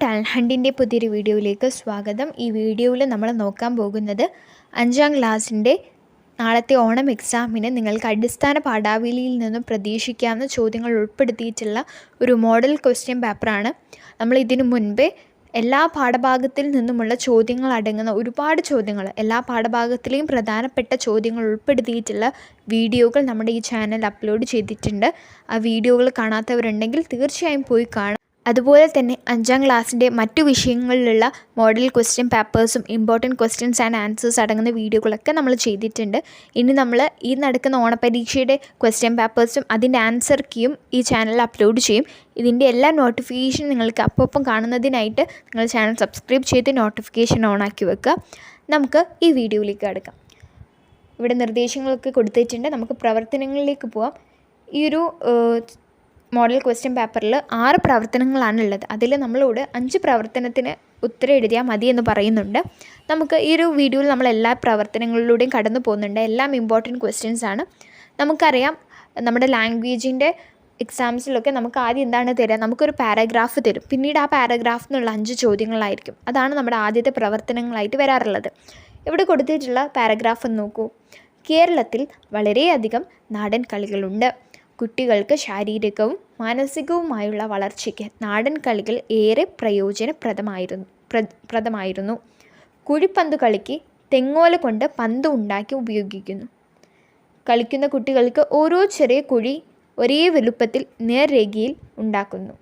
Talent ഹണ്ടിൻ്റെ പുതിയൊരു വീഡിയോയിലേക്ക് സ്വാഗതം. ഈ വീഡിയോയിൽ നമ്മൾ നോക്കാൻ പോകുന്നത് 5ാം ക്ലാസ്സിൻ്റെ നാളത്തെ ഓണം എക്സാമിന് നിങ്ങൾക്ക് അടിസ്ഥാന പാഠാവലിയിൽ നിന്നും പ്രതീക്ഷിക്കാവുന്ന ചോദ്യങ്ങൾ ഉൾപ്പെടുത്തിയിട്ടുള്ള ഒരു മോഡൽ ക്വസ്റ്റ്യൻ പേപ്പറാണ്. നമ്മൾ ഇതിനു മുൻപേ എല്ലാ പാഠഭാഗത്തിൽ നിന്നുമുള്ള ചോദ്യങ്ങൾ അടങ്ങുന്ന ഒരുപാട് ചോദ്യങ്ങൾ, എല്ലാ പാഠഭാഗത്തിലെയും പ്രധാനപ്പെട്ട ചോദ്യങ്ങൾ ഉൾപ്പെടുത്തിയിട്ടുള്ള വീഡിയോകൾ നമ്മുടെ ഈ ചാനൽ അപ്ലോഡ് ചെയ്തിട്ടുണ്ട്. ആ വീഡിയോകൾ കാണാത്തവരുണ്ടെങ്കിൽ തീർച്ചയായും പോയി കാണാം. അതുപോലെ തന്നെ 5ാം ക്ലാസ്സിൻ്റെ മറ്റു വിഷയങ്ങളിലുള്ള മോഡൽ ക്വസ്റ്റ്യൻ പേപ്പേഴ്സും ഇമ്പോർട്ടൻറ്റ് ക്വസ്റ്റ്യൻസ് ആൻഡ് ആൻസേഴ്സ് അടങ്ങുന്ന വീഡിയോകളൊക്കെ നമ്മൾ ചെയ്തിട്ടുണ്ട്. ഇനി നമ്മൾ ഈ നടക്കുന്ന ഓണപരീക്ഷയുടെ ക്വസ്റ്റ്യൻ പേപ്പേഴ്സും അതിൻ്റെ ആൻസർ കീയും ഈ ചാനലിൽ അപ്ലോഡ് ചെയ്യും. ഇതിൻ്റെ എല്ലാ നോട്ടിഫിക്കേഷൻ നിങ്ങൾക്ക് അപ്പം കാണുന്നതിനായിട്ട് നിങ്ങൾ ചാനൽ സബ്സ്ക്രൈബ് ചെയ്ത് നോട്ടിഫിക്കേഷൻ ഓൺ ആക്കി വെക്കുക. നമുക്ക് ഈ വീഡിയോയിലേക്ക് കിടക്കാം. ഇവിടെ നിർദ്ദേശങ്ങളൊക്കെ കൊടുത്തിട്ടുണ്ട്. നമുക്ക് പ്രവർത്തനങ്ങളിലേക്ക് പോവാം. ഈ ഒരു മോഡൽ ക്വസ്റ്റ്യൻ പേപ്പറിൽ 6 പ്രവർത്തനങ്ങളാണുള്ളത്. അതിൽ നമ്മളോട് 5 പ്രവർത്തനത്തിന് ഉത്തരം എഴുതിയാൽ മതി എന്ന് പറയുന്നുണ്ട്. നമുക്ക് ഈ ഒരു വീഡിയോയിൽ നമ്മൾ എല്ലാ പ്രവർത്തനങ്ങളിലൂടെയും കടന്നു പോകുന്നുണ്ട്. എല്ലാം ഇമ്പോർട്ടൻറ്റ് ക്വസ്റ്റ്യൻസ് ആണ്. നമുക്കറിയാം, നമ്മുടെ ലാംഗ്വേജിൻ്റെ എക്സാംസിലൊക്കെ നമുക്ക് ആദ്യം എന്താണ് തരിക, നമുക്കൊരു പാരഗ്രാഫ് തരും. പിന്നീട് ആ പാരഗ്രാഫിൽ നിന്നുള്ള 5 ചോദ്യങ്ങളായിരിക്കും. അതാണ് നമ്മുടെ ആദ്യത്തെ പ്രവർത്തനങ്ങളായിട്ട് വരാറുള്ളത്. ഇവിടെ കൊടുത്തിട്ടുള്ള പാരഗ്രാഫ് നോക്കൂ. കേരളത്തിൽ വളരെയധികം നാടൻ കളികളുണ്ട്. കുട്ടികൾക്ക് ശാരീരികവും മാനസികവുമായുള്ള വളർച്ചയ്ക്ക് നാടൻ കളികൾ ഏറെ പ്രയോജനപ്രദമായിരുന്നു. കുഴിപ്പന്ത് കളിക്ക് തെങ്ങോല കൊണ്ട് പന്ത് ഉണ്ടാക്കി ഉപയോഗിക്കുന്നു. കളിക്കുന്ന കുട്ടികൾക്ക് ഓരോ ചെറിയ കുഴി ഒരേ വലുപ്പത്തിൽ നേർരേഖയിൽ ഉണ്ടാക്കുന്നു.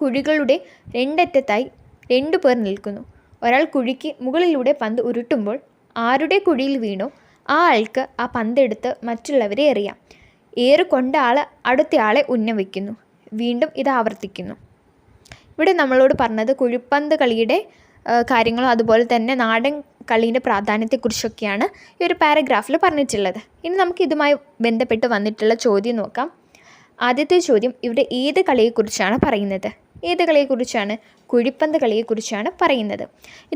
കുഴികളുടെ രണ്ടറ്റത്തായി 2 പേർ നിൽക്കുന്നു. ഒരാൾ കുഴിക്ക് മുകളിലൂടെ പന്ത് ഉരുട്ടുമ്പോൾ ആരുടെ കുഴിയിൽ വീണോ ആ ആൾക്ക് ആ പന്തെടുത്ത് മറ്റുള്ളവരെ എറിയാം. ഏറുകൊണ്ട ആൾ അടുത്തയാളെ ഉന്നം വയ്ക്കുന്നു. വീണ്ടും ഇത് ആവർത്തിക്കുന്നു. ഇവിടെ നമ്മളോട് പറഞ്ഞത് കുഴിപ്പന്ത് കളിയുടെ കാര്യങ്ങളും അതുപോലെ തന്നെ നാടൻ കളീൻ്റെ പ്രാധാന്യത്തെക്കുറിച്ചൊക്കെയാണ് ഈ ഒരു പാരഗ്രാഫിൽ പറഞ്ഞിട്ടുള്ളത്. ഇനി നമുക്ക് ഇതുമായി ബന്ധപ്പെട്ട് വന്നിട്ടുള്ള ചോദ്യം നോക്കാം. ആദ്യത്തെ ചോദ്യം, ഇവിടെ ഏത് കളിയെക്കുറിച്ചാണ് പറയുന്നത്? ഏത് കളിയെക്കുറിച്ചാണ്? കുഴിപ്പന്ത് കളിയെക്കുറിച്ചാണ് പറയുന്നത്.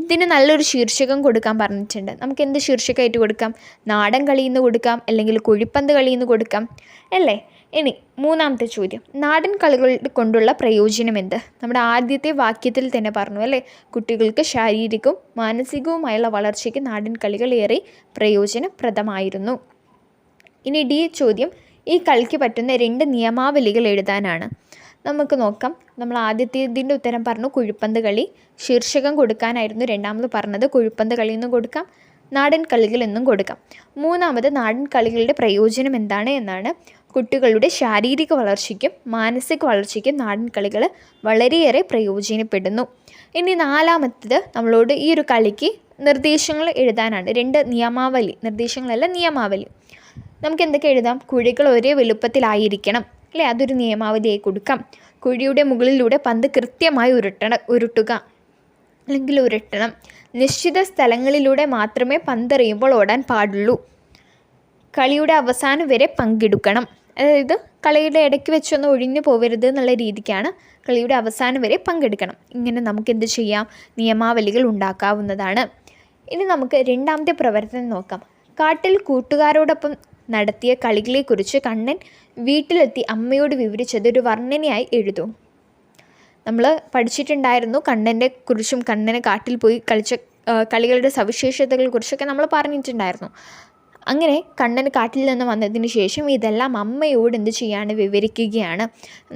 ഇതിന് നല്ലൊരു ശീർഷകം കൊടുക്കാൻ പറഞ്ഞിട്ടുണ്ട്. നമുക്ക് എന്ത് ശീർഷകമായിട്ട് കൊടുക്കാം? നാടൻ കളിയെന്ന് കൊടുക്കാം, അല്ലെങ്കിൽ കുഴിപ്പന്ത് കളിയെന്ന് കൊടുക്കാം അല്ലേ? ഇനി മൂന്നാമത്തെ ചോദ്യം, നാടൻ കളികൾ കൊണ്ടുള്ള പ്രയോജനം എന്ത്? നമ്മുടെ ആദ്യത്തെ വാക്യത്തിൽ തന്നെ പറഞ്ഞു അല്ലേ, കുട്ടികൾക്ക് ശാരീരികവും മാനസികവുമായുള്ള വളർച്ചയ്ക്ക് നാടൻ കളികൾ ഏറെ പ്രയോജനപ്രദമായിരുന്നു. ഇനി ഡി ചോദ്യം, ഈ കളിക്ക് പറ്റുന്ന 2 നിയമാവലികൾ എഴുതാനാണ്. നമുക്ക് നോക്കാം. നമ്മൾ ആദ്യത്തേതിൻ്റെ ഉത്തരം പറഞ്ഞു കുഴിപ്പന്ത് കളി. ശീർഷകം കൊടുക്കാനായിരുന്നു രണ്ടാമത് പറഞ്ഞത്. കുഴിപ്പന്ത് കളി എന്നും കൊടുക്കാം, നാടൻ കളികൾ എന്നും കൊടുക്കാം. മൂന്നാമത് നാടൻ കളികളുടെ പ്രയോജനം എന്താണ് എന്നാണ്. കുട്ടികളുടെ ശാരീരിക വളർച്ചയ്ക്കും മാനസിക വളർച്ചയ്ക്കും നാടൻ കളികൾ വളരെയേറെ പ്രയോജനപ്പെടുന്നു. ഇനി നാലാമത്തേത് നമ്മളോട് ഈ ഒരു കളിക്ക് നിർദ്ദേശങ്ങൾ എഴുതാനാണ്. 2 നിയമാവലി, നിർദ്ദേശങ്ങളല്ല നിയമാവലി. നമുക്ക് എന്തൊക്കെ എഴുതാം? കുഴികൾ ഒരേ വലുപ്പത്തിലായിരിക്കണം അല്ലേ, അതൊരു നിയമാവലിയായി കൊടുക്കാം. കുഴിയുടെ മുകളിലൂടെ പന്ത് കൃത്യമായി ഉരുട്ടുക അല്ലെങ്കിൽ ഉരുട്ടണം. നിശ്ചിത സ്ഥലങ്ങളിലൂടെ മാത്രമേ പന്തെറിയുമ്പോൾ ഓടാൻ പാടുള്ളൂ. കളിയുടെ അവസാനം വരെ പങ്കെടുക്കണം. അതായത് കളിയുടെ ഇടയ്ക്ക് വെച്ചൊന്നും ഒഴിഞ്ഞു പോകരുത് എന്നുള്ള രീതിക്കാണ് കളിയുടെ അവസാനം വരെ പങ്കെടുക്കണം. ഇങ്ങനെ നമുക്ക് എന്ത് ചെയ്യാം? നിയമാവലികൾ ഉണ്ടാക്കാവുന്നതാണ്. ഇനി നമുക്ക് രണ്ടാമത്തെ പ്രവർത്തനം നോക്കാം. കാട്ടിൽ കൂട്ടുകാരോടൊപ്പം നടത്തിയ കളികളെക്കുറിച്ച് കണ്ണൻ വീട്ടിലെത്തി അമ്മയോട് വിവരിച്ചത് ഒരു വർണ്ണനയായി എഴുതൂ. നമ്മൾ പഠിച്ചിട്ടുണ്ടായിരുന്നു കണ്ണനെ കുറിച്ചും കണ്ണനെ കാട്ടിൽ പോയി കളിച്ച കളികളുടെ സവിശേഷതകളെ കുറിച്ചൊക്കെ നമ്മൾ പറഞ്ഞിട്ടുണ്ടായിരുന്നു. അങ്ങനെ കണ്ണൻ കാട്ടിൽ നിന്ന് വന്നതിന് ശേഷം ഇതെല്ലാം അമ്മയോട് എന്ത് ചെയ്യാണ്? വിവരിക്കുകയാണ്.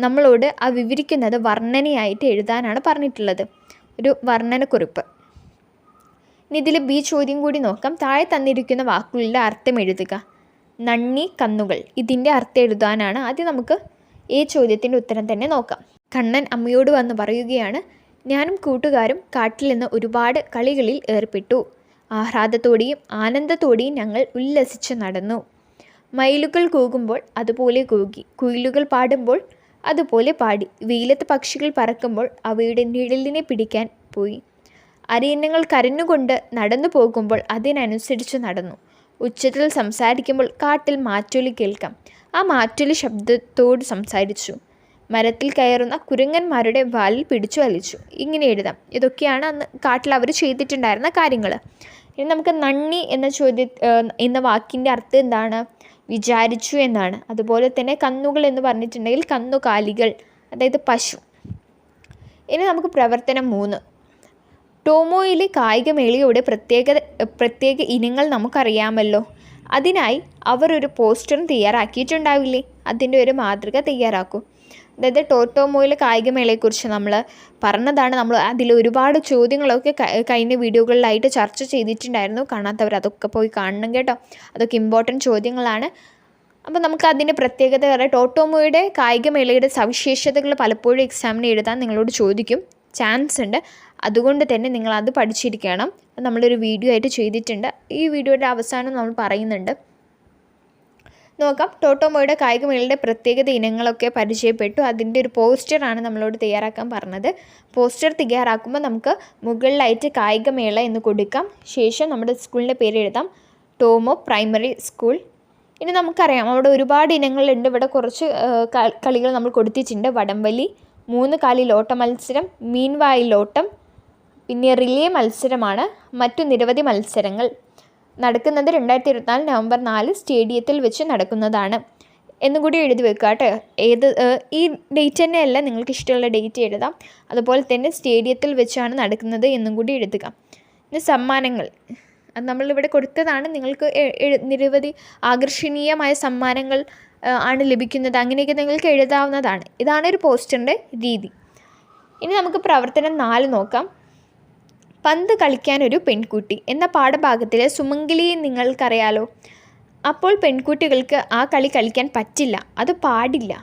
നമ്മളോട് ആ വിവരിക്കുന്നത് വർണ്ണനയായിട്ട് എഴുതാനാണ് പറഞ്ഞിട്ടുള്ളത്, ഒരു വർണ്ണനക്കുറിപ്പ്. ഇനി ഇതിൽ ബി ചോദ്യം കൂടി നോക്കാം. താഴെ തന്നിരിക്കുന്ന വാക്കുകളുടെ അർത്ഥം എഴുതുക. നന്ദി, കന്നുകൾ, ഇതിൻ്റെ അർത്ഥം എഴുതാനാണ്. ആദ്യം നമുക്ക് ഈ ചോദ്യത്തിൻ്റെ ഉത്തരം തന്നെ നോക്കാം. കണ്ണൻ അമ്മയോട് വന്ന് പറയുകയാണ്, ഞാനും കൂട്ടുകാരും കാട്ടിൽ നിന്ന് ഒരുപാട് കളികളിൽ ഏർപ്പെട്ടു. ആഹ്ലാദത്തോടെയും ആനന്ദത്തോടെയും ഞങ്ങൾ ഉല്ലസിച്ച് നടന്നു. മയിലുകൾ കൂകുമ്പോൾ അതുപോലെ കൂകി, കുയിലുകൾ പാടുമ്പോൾ അതുപോലെ പാടി, വെയിലത്ത് പക്ഷികൾ പറക്കുമ്പോൾ അവയുടെ നിഴലിനെ പിടിക്കാൻ പോയി. അരയന്നങ്ങൾ കരഞ്ഞുകൊണ്ട് നടന്നു പോകുമ്പോൾ അതിനനുസരിച്ച് നടന്നു. ഉച്ചത്തിൽ സംസാരിക്കുമ്പോൾ കാട്ടിൽ മാറ്റൊലി കേൾക്കാം. ആ മാറ്റൊലി ശബ്ദത്തോട് സംസാരിച്ചു. മരത്തിൽ കയറുന്ന കുരങ്ങന്മാരുടെ വാലിൽ പിടിച്ചു വലിച്ചു. ഇങ്ങനെ എഴുതാം. ഇതൊക്കെയാണ് അന്ന് കാട്ടിൽ അവർ ചെയ്തിട്ടുണ്ടായിരുന്ന കാര്യങ്ങൾ. ഇനി നമുക്ക് നന്ദി എന്ന വാക്കിൻ്റെ അർത്ഥം എന്താണ്? വിചാരിച്ചു എന്നാണ്. അതുപോലെ തന്നെ കന്നുകൾ എന്ന് പറഞ്ഞിട്ടുണ്ടെങ്കിൽ കന്നുകാലികൾ, അതായത് പശു. ഇനി നമുക്ക് പ്രവർത്തനം 3. ടോമോയിലെ കായികമേളയുടെ പ്രത്യേക ഇനങ്ങൾ നമുക്കറിയാമല്ലോ. അതിനായി അവർ ഒരു പോസ്റ്ററും തയ്യാറാക്കിയിട്ടുണ്ടാവില്ലേ? അതിൻ്റെ ഒരു മാതൃക തയ്യാറാക്കൂ. അതായത് ടോട്ടോമോയിലെ കായികമേളയെക്കുറിച്ച് നമ്മൾ പറഞ്ഞതാണ്. നമ്മൾ അതിൽ ഒരുപാട് ചോദ്യങ്ങളൊക്കെ കഴിഞ്ഞ വീഡിയോകളിലായിട്ട് ചർച്ച ചെയ്തിട്ടുണ്ടായിരുന്നു. കാണാത്തവർ അതൊക്കെ പോയി കാണണം കേട്ടോ. അതൊക്കെ ഇമ്പോർട്ടൻറ്റ് ചോദ്യങ്ങളാണ്. അപ്പോൾ നമുക്ക് അതിൻ്റെ പ്രത്യേകത പറയാം. ടോട്ടോമോയുടെ കായികമേളയുടെ സവിശേഷതകൾ പലപ്പോഴും എക്സാമിന് എഴുതാൻ നിങ്ങളോട് ചോദിക്കും, ചാൻസ് ഉണ്ട്. അതുകൊണ്ട് തന്നെ നിങ്ങളത് പഠിച്ചിരിക്കണം. നമ്മളൊരു വീഡിയോ ആയിട്ട് ചെയ്തിട്ടുണ്ട്. ഈ വീഡിയോയുടെ അവസാനം നമ്മൾ പറയുന്നുണ്ട്. നോക്കാം. ടോട്ടോമോയുടെ കായികമേളയുടെ പ്രത്യേകത ഇനങ്ങളൊക്കെ പരിചയപ്പെട്ടു. അതിൻ്റെ ഒരു പോസ്റ്ററാണ് നമ്മളോട് തയ്യാറാക്കാൻ പറഞ്ഞത്. പോസ്റ്റർ തയ്യാറാക്കുമ്പോൾ നമുക്ക് മുകളിലായിട്ട് കായികമേള എന്ന് കൊടുക്കാം. ശേഷം നമ്മുടെ സ്കൂളിൻ്റെ പേര് എഴുതാം, ടോമോ പ്രൈമറി സ്കൂൾ. ഇനി നമുക്കറിയാം അവിടെ ഒരുപാട് ഇനങ്ങളുണ്ട്. ഇവിടെ കുറച്ച് കളികൾ നമ്മൾ കൊടുത്തിട്ടുണ്ട്. വടംവലി, 3 കാലിൽ ഓട്ട മത്സരം, മീൻവായിലോട്ടം, പിന്നെ റിലേ മത്സരമാണ്. മറ്റു നിരവധി മത്സരങ്ങൾ നടക്കുന്നത് 2024 നവംബർ 4 സ്റ്റേഡിയത്തിൽ വെച്ച് നടക്കുന്നതാണ് എന്നും കൂടി എഴുതി വെക്കുക കേട്ടോ. ഈ ഡേറ്റ് തന്നെയല്ല, നിങ്ങൾക്ക് ഇഷ്ടമുള്ള ഡേറ്റ് എഴുതാം. അതുപോലെ തന്നെ സ്റ്റേഡിയത്തിൽ വെച്ചാണ് നടക്കുന്നത് എന്നും കൂടി എഴുതുക. പിന്നെ സമ്മാനങ്ങൾ അത് നമ്മളിവിടെ കൊടുത്തതാണ്. നിങ്ങൾക്ക് നിരവധി ആകർഷണീയമായ സമ്മാനങ്ങൾ ആണ് ലഭിക്കുന്നത്. അങ്ങനെയൊക്കെ നിങ്ങൾക്ക് എഴുതാവുന്നതാണ്. ഇതാണ് ഒരു പോസ്റ്ററിൻ്റെ രീതി. ഇനി നമുക്ക് പ്രവർത്തനം 4 നോക്കാം. പന്ത് കളിക്കാനൊരു പെൺകുട്ടി എന്ന പാഠഭാഗത്തിലെ സുമംഗലിയെ നിങ്ങൾക്കറിയാലോ. അപ്പോൾ പെൺകുട്ടികൾക്ക് ആ കളി കളിക്കാൻ പറ്റില്ല, അത് പാടില്ല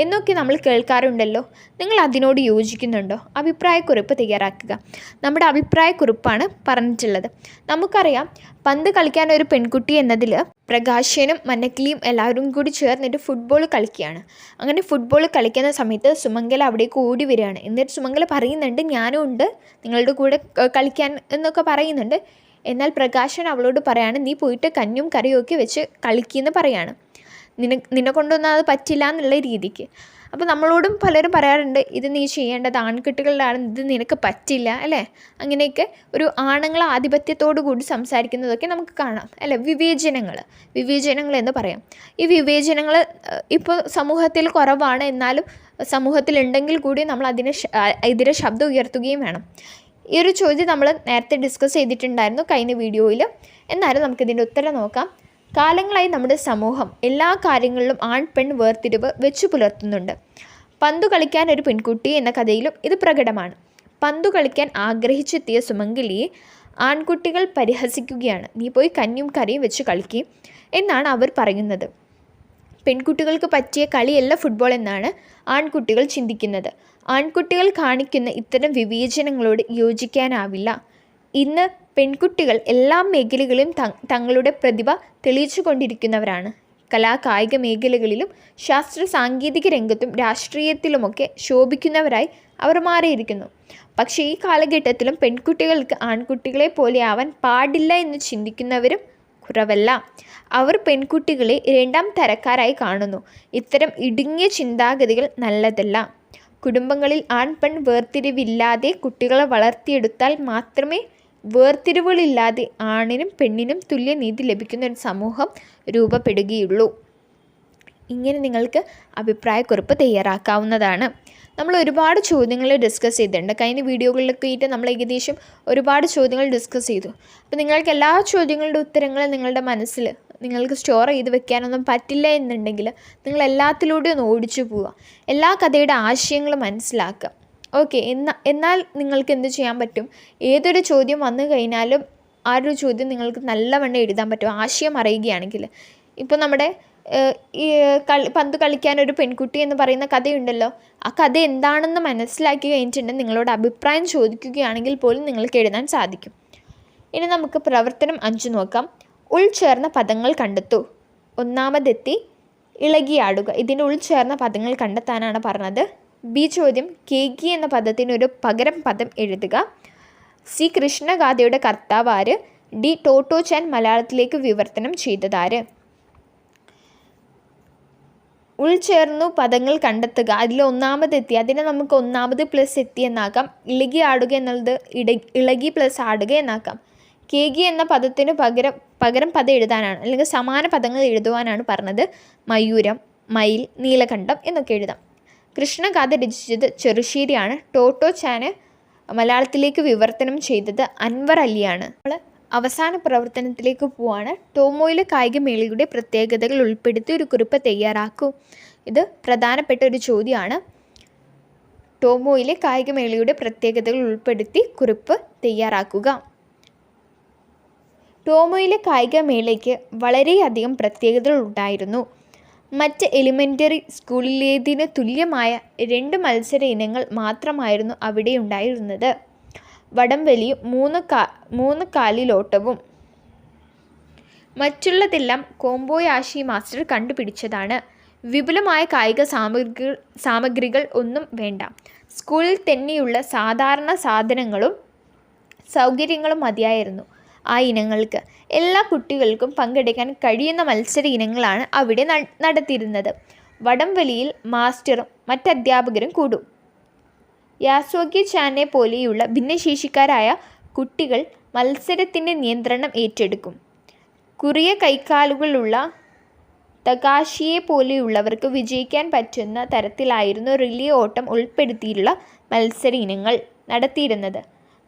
എന്നൊക്കെ നമ്മൾ കേൾക്കാറുണ്ടല്ലോ. നിങ്ങൾ അതിനോട് യോജിക്കുന്നുണ്ടോ? അഭിപ്രായക്കുറിപ്പ് തയ്യാറാക്കുക. നമ്മുടെ അഭിപ്രായക്കുറിപ്പാണ് പറഞ്ഞിട്ടുള്ളത്. നമുക്കറിയാം പന്ത് കളിക്കാൻ ഒരു പെൺകുട്ടി എന്നതിൽ പ്രകാശനും മന്നക്കിളിയും എല്ലാവരും കൂടി ചേർന്നിട്ട് ഫുട്ബോൾ കളിക്കുകയാണ്. അങ്ങനെ ഫുട്ബോൾ കളിക്കുന്ന സമയത്ത് സുമംഗല അവിടേക്ക് ഓടി വരികയാണ്. എന്നിട്ട് സുമംഗല പറയുന്നുണ്ട്, ഞാനും ഉണ്ട് നിങ്ങളുടെ കൂടെ കളിക്കാൻ എന്നൊക്കെ പറയുന്നുണ്ട്. എന്നാൽ പ്രകാശൻ അവളോട് പറയാണ്, നീ പോയിട്ട് കഞ്ഞും കറിയും ഒക്കെ വെച്ച് കളിക്കുമെന്ന് പറയാണ്. നിന്നെ കൊണ്ടൊന്നും അത് പറ്റില്ല എന്നുള്ള രീതിക്ക്. അപ്പോൾ നമ്മളോടും പലരും പറയാറുണ്ട്, ഇത് നീ ചെയ്യേണ്ടത് ആൺകുട്ടികളിലാണ്, ഇത് നിനക്ക് പറ്റില്ല അല്ലേ. അങ്ങനെയൊക്കെ ഒരു ആണുങ്ങൾ ആധിപത്യത്തോടു കൂടി സംസാരിക്കുന്നതൊക്കെ നമുക്ക് കാണാം അല്ലേ. വിവേചനങ്ങൾ എന്ന് പറയാം. ഈ വിവേചനങ്ങൾ ഇപ്പോൾ സമൂഹത്തിൽ കുറവാണ്. എന്നാലും സമൂഹത്തിലുണ്ടെങ്കിൽ കൂടി നമ്മൾ എതിരെ ശബ്ദം ഉയർത്തുകയും വേണം. ഈ ഒരു ചോദ്യം നമ്മൾ നേരത്തെ ഡിസ്കസ് ചെയ്തിട്ടുണ്ടായിരുന്നു കഴിഞ്ഞ വീഡിയോയിൽ. എന്നാലും നമുക്കിതിൻ്റെ ഉത്തരം നോക്കാം. കാലങ്ങളായി നമ്മുടെ സമൂഹം എല്ലാ കാര്യങ്ങളിലും ആൺ പെൺ വേർതിരിവ് വെച്ചു പുലർത്തുന്നുണ്ട്. പന്തു കളിക്കാൻ ഒരു പെൺകുട്ടി എന്ന കഥയിലും ഇത് പ്രകടമാണ്. പന്തു കളിക്കാൻ ആഗ്രഹിച്ചെത്തിയ സുമംഗലിയെ ആൺകുട്ടികൾ പരിഹസിക്കുകയാണ്. നീ പോയി കഞ്ഞും കറിയും വെച്ച് കളിക്കുകയും എന്നാണ് അവർ പറയുന്നത്. പെൺകുട്ടികൾക്ക് പറ്റിയ കളിയല്ല ഫുട്ബോൾ എന്നാണ് ആൺകുട്ടികൾ ചിന്തിക്കുന്നത്. ആൺകുട്ടികൾ കാണിക്കുന്ന ഇത്തരം വിവേചനങ്ങളോട് യോജിക്കാനാവില്ല. ഇന്ന് പെൺകുട്ടികൾ എല്ലാ മേഖലകളിലും തങ്ങളുടെ പ്രതിഭ തെളിയിച്ചു കൊണ്ടിരിക്കുന്നവരാണ്. കായിക മേഖലകളിലും ശാസ്ത്ര സാങ്കേതിക രംഗത്തും രാഷ്ട്രീയത്തിലുമൊക്കെ ശോഭിക്കുന്നവരായി അവർ മാറിയിരിക്കുന്നു. പക്ഷേ ഈ കാലഘട്ടത്തിലും പെൺകുട്ടികൾക്ക് ആൺകുട്ടികളെ പോലെ ആവാൻ പാടില്ല എന്ന് ചിന്തിക്കുന്നവരും കുറവല്ല. അവർ പെൺകുട്ടികളെ 2ാം തരക്കാരായി കാണുന്നു. ഇത്തരം ഇടുങ്ങിയ ചിന്താഗതികൾ നല്ലതല്ല. കുടുംബങ്ങളിൽ ആൺ പെൺ വേർതിരിവില്ലാതെ കുട്ടികളെ വളർത്തിയെടുത്താൽ മാത്രമേ വേർതിരിവുകളില്ലാതെ ആണിനും പെണ്ണിനും തുല്യനീതി ലഭിക്കുന്ന ഒരു സമൂഹം രൂപപ്പെടുകയുള്ളൂ. ഇങ്ങനെ നിങ്ങൾക്ക് അഭിപ്രായക്കുറിപ്പ് തയ്യാറാക്കാവുന്നതാണ്. നമ്മൾ ഒരുപാട് ചോദ്യങ്ങൾ ഡിസ്കസ് ചെയ്തിട്ടുണ്ട്. കഴിഞ്ഞ വീഡിയോകളിലൊക്കെ ആയിട്ട് നമ്മൾ ഏകദേശം ഒരുപാട് ചോദ്യങ്ങൾ ഡിസ്കസ് ചെയ്തു. അപ്പോൾ നിങ്ങൾക്ക് എല്ലാ ചോദ്യങ്ങളുടെ ഉത്തരങ്ങൾ നിങ്ങളുടെ മനസ്സിൽ നിങ്ങൾക്ക് സ്റ്റോർ ചെയ്ത് വെക്കാനൊന്നും പറ്റില്ല എന്നുണ്ടെങ്കിൽ നിങ്ങൾ എല്ലാത്തിലൂടെയും ഒന്ന് ഓടിച്ചു പോവുക. എല്ലാ കഥയുടെ ആശയങ്ങളും മനസ്സിലാക്കുക. ഓക്കെ, എന്നാൽ നിങ്ങൾക്ക് എന്ത് ചെയ്യാൻ പറ്റും? ഏതൊരു ചോദ്യം വന്നു കഴിഞ്ഞാലും ആ ഒരു ചോദ്യം നിങ്ങൾക്ക് നല്ലവണ്ണം എഴുതാൻ പറ്റും, ആശയം അറിയുകയാണെങ്കിൽ. ഇപ്പോൾ നമ്മുടെ ഈ പന്ത് കളിക്കാനൊരു പെൺകുട്ടി എന്ന് പറയുന്ന കഥയുണ്ടല്ലോ, ആ കഥ എന്താണെന്ന് മനസ്സിലാക്കി കഴിഞ്ഞിട്ടുണ്ടെങ്കിൽ നിങ്ങളോട് അഭിപ്രായം ചോദിക്കുകയാണെങ്കിൽ പോലും നിങ്ങൾക്ക് എഴുതാൻ സാധിക്കും. ഇനി നമുക്ക് പ്രവർത്തനം 5 നോക്കാം. ഉൾച്ചേർന്ന പദങ്ങൾ കണ്ടെത്തൂ. ഒന്നാമതെത്തി ഇളകിയാടുക. ഇതിൻ്റെ ഉൾച്ചേർന്ന പദങ്ങൾ കണ്ടെത്താനാണ് പറഞ്ഞത്. ബി ചോദ്യം, കേകി എന്ന പദത്തിനൊരു പകരം പദം എഴുതുക. സി കൃഷ്ണഗാഥയുടെ കർത്താവ് ആര്? ഡി ടോട്ടോ ചാൻ മലയാളത്തിലേക്ക് വിവർത്തനം ചെയ്തതാര്? ഉൾച്ചേർന്നു പദങ്ങൾ കണ്ടെത്തുക. അതിൽ ഒന്നാമതെത്തി, അതിനെ നമുക്ക് ഒന്നാമത് പ്ലസ് എത്തി എന്നാക്കാം. ഇളകി ആടുക എന്നുള്ളത് ഇളകി പ്ലസ് ആടുക എന്നാക്കാം. കേകി എന്ന പദത്തിന് പകരം പദം എഴുതാനാണ്, അല്ലെങ്കിൽ സമാന പദങ്ങൾ എഴുതുവാനാണ് പറഞ്ഞത്. മയൂരം, മയിൽ, നീലകണ്ഠം എന്നൊക്കെ എഴുതാം. കൃഷ്ണഗാഥ രചിച്ചത് ചെറുശ്ശേരിയാണ്. ടോട്ടോ ചാന് മലയാളത്തിലേക്ക് വിവർത്തനം ചെയ്തത് അൻവർ അലിയാണ്. നമ്മൾ അവസാന പ്രവർത്തനത്തിലേക്ക് പോവാണ്. ടോമോയിലെ കായികമേളയുടെ പ്രത്യേകതകൾ ഉൾപ്പെടുത്തി ഒരു കുറിപ്പ് തയ്യാറാക്കൂ. ഇത് പ്രധാനപ്പെട്ട ഒരു ചോദ്യമാണ്. ടോമോയിലെ കായികമേളയുടെ പ്രത്യേകതകൾ ഉൾപ്പെടുത്തി കുറിപ്പ് തയ്യാറാക്കുക. ടോമോയിലെ കായികമേളയ്ക്ക് വളരെയധികം പ്രത്യേകതകൾ ഉണ്ടായിരുന്നു. മറ്റ് എലിമെൻ്ററി സ്കൂളിലേതിന് തുല്യമായ 2 മത്സര ഇനങ്ങൾ മാത്രമായിരുന്നു അവിടെ ഉണ്ടായിരുന്നത്. വടംവലിയും 3 കാലിലോട്ടവും. മറ്റുള്ളതെല്ലാം കോംബോയാഷി മാസ്റ്റർ കണ്ടുപിടിച്ചതാണ്. വിപുലമായ കായിക സാമഗ്രികൾ ഒന്നും വേണ്ട. സ്കൂളിൽ തന്നെയുള്ള സാധാരണ സാധനങ്ങളും സൗകര്യങ്ങളും മതിയായിരുന്നു ആ ഇനങ്ങൾക്ക്. എല്ലാ കുട്ടികൾക്കും പങ്കെടുക്കാൻ കഴിയുന്ന മത്സര ഇനങ്ങളാണ് അവിടെ നടത്തിയിരുന്നത്. വടംവലിയിൽ മാസ്റ്ററും മറ്റധ്യാപകരും കൂടും. യാസോഗി ചാനെ പോലെയുള്ള ഭിന്നശേഷിക്കാരായ കുട്ടികൾ മത്സരത്തിൻ്റെ നിയന്ത്രണം ഏറ്റെടുക്കും. കുറിയ കൈക്കാലുകളുള്ള തകാഷിയെ പോലെയുള്ളവർക്ക് വിജയിക്കാൻ പറ്റുന്ന തരത്തിലായിരുന്നു റിലേ ഓട്ടം ഉൾപ്പെടുത്തിയുള്ള മത്സര ഇനങ്ങൾ നടത്തിയിരുന്നത്.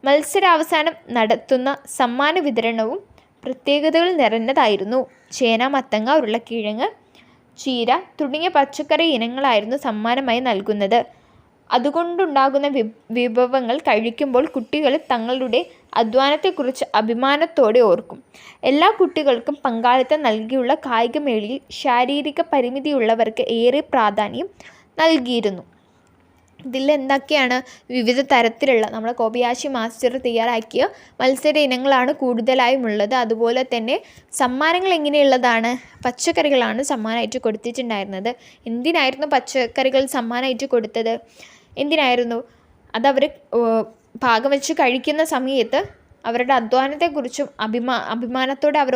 മത്സരാവസാനം നടത്തുന്ന സമ്മാന വിതരണവും പ്രത്യേകതകൾ നിറഞ്ഞതായിരുന്നു. ചേന, മത്തങ്ങ, ഉരുളക്കിഴങ്ങ്, ചീര തുടങ്ങിയ പച്ചക്കറി ഇനങ്ങളായിരുന്നു സമ്മാനമായി നൽകുന്നത്. അതുകൊണ്ടുണ്ടാകുന്ന വിഭവങ്ങൾ കഴിക്കുമ്പോൾ കുട്ടികൾ തങ്ങളുടെ അധ്വാനത്തെക്കുറിച്ച് അഭിമാനത്തോടെ ഓർക്കും. എല്ലാ കുട്ടികൾക്കും പങ്കാളിത്തം നൽകിയുള്ള കായികമേളയിൽ ശാരീരിക പരിമിതിയുള്ളവർക്ക് ഏറെ പ്രാധാന്യം നൽകിയിരുന്നു. ഇതിൽ എന്തൊക്കെയാണ്? വിവിധ തരത്തിലുള്ള നമ്മുടെ കോബയാഷി മാസ്റ്റർ തയ്യാറാക്കിയ മത്സര ഇനങ്ങളാണ് കൂടുതലായും ഉള്ളത്. അതുപോലെ തന്നെ സമ്മാനങ്ങൾ എങ്ങനെയുള്ളതാണ്? പച്ചക്കറികളാണ് സമ്മാനമായിട്ട് കൊടുത്തിട്ടുണ്ടായിരുന്നത്. എന്തിനായിരുന്നു പച്ചക്കറികൾ സമ്മാനമായിട്ട് കൊടുത്തത്? എന്തിനായിരുന്നു? അതവർ പാകം വെച്ച് കഴിക്കുന്ന സമയത്ത് അവരുടെ അധ്വാനത്തെക്കുറിച്ചും അഭിമാനത്തോടെ അവർ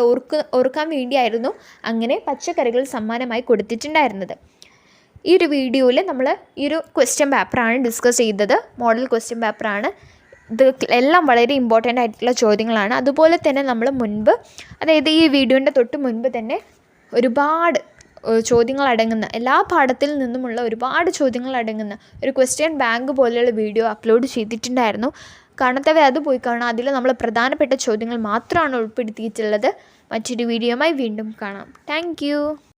ഓർക്കാൻ വേണ്ടിയായിരുന്നു അങ്ങനെ പച്ചക്കറികൾ സമ്മാനമായി കൊടുത്തിട്ടുണ്ടായിരുന്നത്. ഈ ഒരു വീഡിയോയിൽ നമ്മൾ ഈ ഒരു ക്വസ്റ്റ്യൻ പേപ്പറാണ് ഡിസ്കസ് ചെയ്തത്. മോഡൽ ക്വസ്റ്റ്യൻ പേപ്പറാണ്. ഇത് എല്ലാം വളരെ ഇമ്പോർട്ടൻ്റ് ആയിട്ടുള്ള ചോദ്യങ്ങളാണ്. അതുപോലെ തന്നെ നമ്മൾ മുൻപ്, അതായത് ഈ വീഡിയോൻ്റെ തൊട്ട് മുൻപ് തന്നെ ഒരുപാട് ചോദ്യങ്ങൾ അടങ്ങുന്ന, എല്ലാ പാഠത്തിൽ നിന്നുമുള്ള ഒരുപാട് ചോദ്യങ്ങൾ അടങ്ങുന്ന ഒരു ക്വസ്റ്റ്യൻ ബാങ്ക് പോലെയുള്ള വീഡിയോ അപ്ലോഡ് ചെയ്തിട്ടുണ്ടായിരുന്നു. കാണാത്തവർ അത് പോയി കാണാം. അതിൽ നമ്മൾ പ്രധാനപ്പെട്ട ചോദ്യങ്ങൾ മാത്രമാണ് ഉൾപ്പെടുത്തിയിട്ടുള്ളത്. മറ്റൊരു വീഡിയോയുമായി വീണ്ടും കാണാം. താങ്ക്